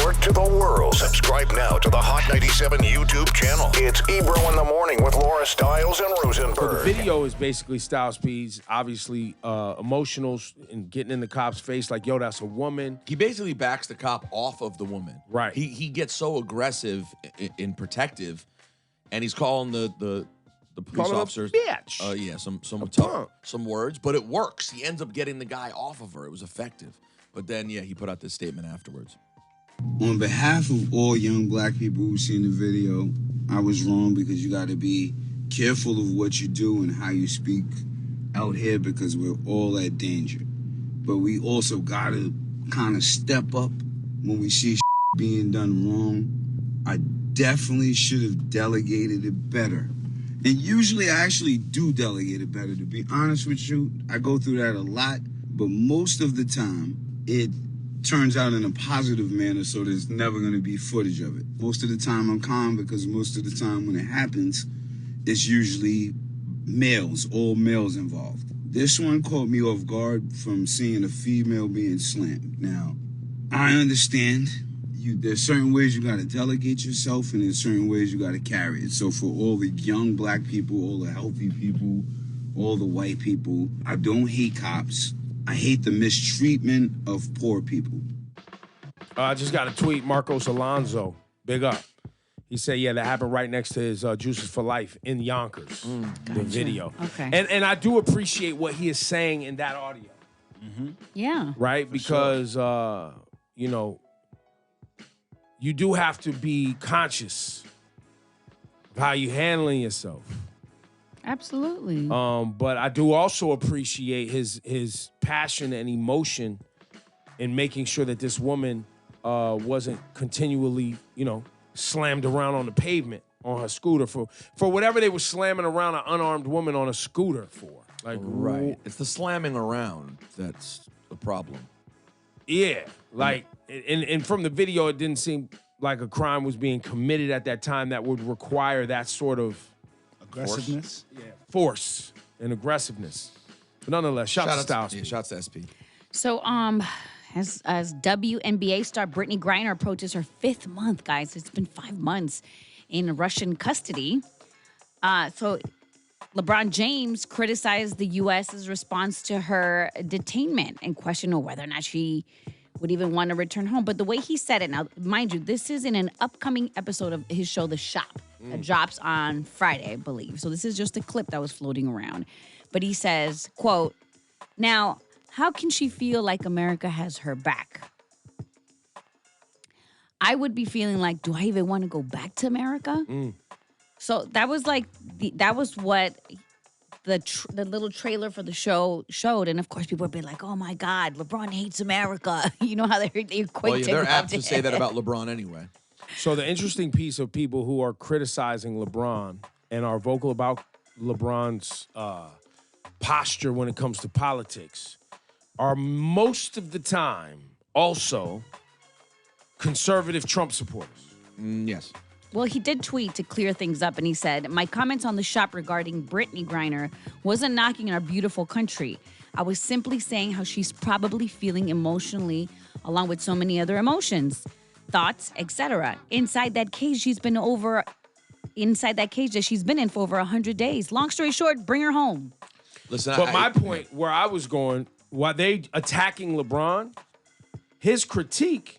network to the world. Subscribe now to the Hot 97 YouTube channel. It's Ebro in the Morning with Laura Stiles and Rosenberg. So the video is basically Styles P's obviously emotional and getting in the cop's face like, yo, that's a woman. He basically backs the cop off of the woman. Right. He gets so aggressive and protective, and he's calling the police Calling her a officers. bitch. Yeah, punk. some words, but it works. He ends up getting the guy off of her. It was effective. But then, yeah, he put out this statement afterwards. On behalf of all young black people who've seen the video, I was wrong because you got to be careful of what you do and how you speak out here because we're all at danger. But we also got to kind of step up when we see being done wrong. I definitely should have delegated it better. And usually I actually do delegate it better, to be honest with you. I go through that a lot, but most of the time it turns out in a positive manner, so there's never going to be footage of it. Most of the time I'm calm because most of the time when it happens, it's usually males, all males involved. This one caught me off guard from seeing a female being slammed. Now, I understand there's certain ways you got to delegate yourself and there's certain ways you got to carry it. So for all the young black people, all the healthy people, all the white people, I don't hate cops. I hate the mistreatment of poor people. I just got a tweet, Marcos Alonso, big up. He said, yeah, that happened right next to his Juices for Life in Yonkers, the video. Okay. And I do appreciate what he is saying in that audio. Yeah. Right? Because, you know, you do have to be conscious of how you're handling yourself. Absolutely. But I do also appreciate his passion and emotion in making sure that this woman wasn't continually, you know, slammed around on the pavement on her scooter for whatever they were slamming around an unarmed woman on a scooter for. Like, Right. It's the slamming around that's the problem. Yeah, like, and from the video, it didn't seem like a crime was being committed at that time that would require that sort of aggressiveness. Force and aggressiveness. But nonetheless, shout out to Styles. Yeah, shouts to SP. So, as WNBA star Brittney Griner approaches her 5th month, guys, it's been 5 months in Russian custody. So LeBron James criticized the U.S.'s response to her detainment and questioned whether or not she would even want to return home. But the way he said it, now, mind you, this is in an upcoming episode of his show, The Shop, that drops on Friday, I believe. So this is just a clip that was floating around. But he says, quote, now, how can she feel like America has her back? I would be feeling like, do I even want to go back to America? So that was like, that was what the little trailer for the show showed. And of course, people would be like, oh my God, LeBron hates America. You know how they're quick Well, yeah, to they're grab apt to say that about LeBron anyway. So the interesting piece of people who are criticizing LeBron and are vocal about LeBron's posture when it comes to politics are most of the time also conservative Trump supporters. Yes. Well, he did tweet to clear things up, and he said, my comments on the shop regarding Brittney Griner wasn't knocking our beautiful country. I was simply saying how she's probably feeling emotionally along with so many other emotions, thoughts, etc. Inside that cage that she's been in for over 100 days. Long story short, bring her home. Listen, But my point where I was going, while they attacking LeBron, his critique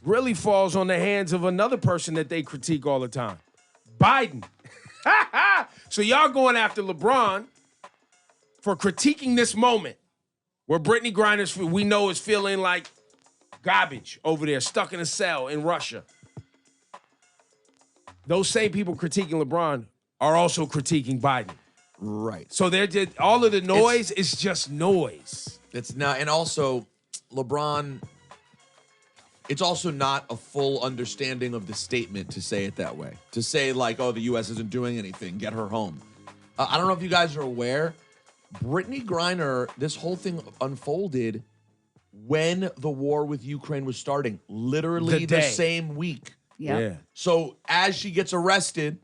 really falls on the hands of another person that they critique all the time, Biden. So y'all going after LeBron for critiquing this moment where Brittney Griner, we know, is feeling like garbage over there, stuck in a cell in Russia. Those same people critiquing LeBron are also critiquing Biden. Right. So all of the noise is just noise. It's not, and also LeBron, it's also not a full understanding of the statement to say it that way. To say like, oh, the U.S. isn't doing anything, get her home. I don't know if you guys are aware, Brittney Griner, this whole thing unfolded when the war with Ukraine was starting, literally the same week. Yep. Yeah. So as she gets arrested,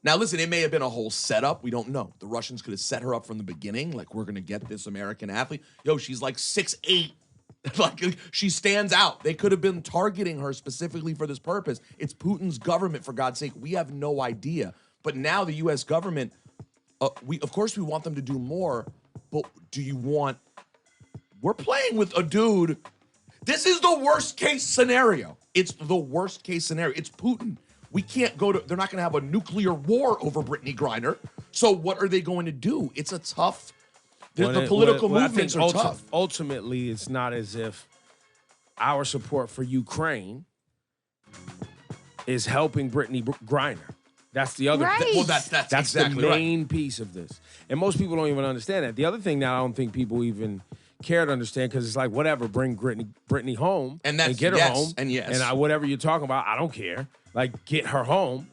now listen, it may have been a whole setup. We don't know. The Russians could have set her up from the beginning, like we're going to get this American athlete. Yo, she's like 6'8", Like, she stands out. They could have been targeting her specifically for this purpose. It's Putin's government, for God's sake. We have no idea. But now the U.S. government, of course we want them to do more, but we're playing with a dude. This is the worst case scenario. It's the worst case scenario. It's Putin. We can't they're not going to have a nuclear war over Brittney Griner. So what are they going to do? It's a tough, the political movements are tough. Ultimately, it's not as if our support for Ukraine is helping Brittney Griner. That's the other. Right. Well, that's exactly the main piece of this. And most people don't even understand that. The other thing that I don't think people even care to understand, because it's like, whatever, bring Brittney home And that's- get her yes, home. and yes. And whatever you're talking about, I don't care. Like, get her home.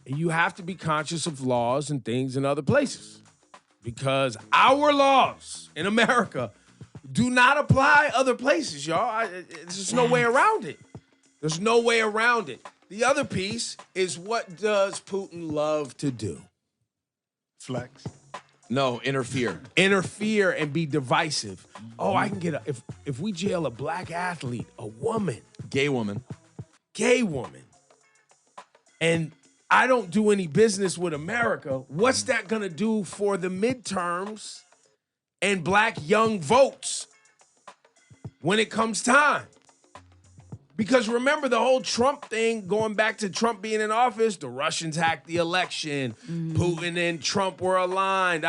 You have to be conscious of laws and things in other places, because our laws in America do not apply other places, y'all. There's just no way around it. There's no way around it. The other piece is, what does Putin love to do? Flex. No, interfere. Interfere and be divisive. Oh, I can get if we jail a black athlete, a woman, Gay woman. and I don't do any business with America, what's that gonna do for the midterms and black young votes when it comes time? Because remember the whole Trump thing, going back to Trump being in office, the Russians hacked the election, Putin and Trump were aligned.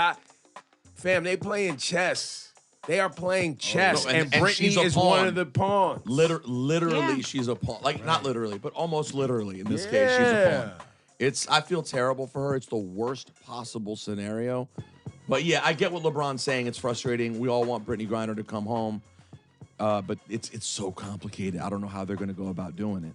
Fam, they playing chess. They are playing chess, no, and and she's a Brittney is pawn. one of the pawns. Literally, Yeah. she's a pawn. Like, not literally, but almost literally in this case, she's a pawn. I feel terrible for her. It's the worst possible scenario. But yeah, I get what LeBron's saying. It's frustrating. We all want Brittney Griner to come home. But it's so complicated. I don't know how they're going to go about doing it.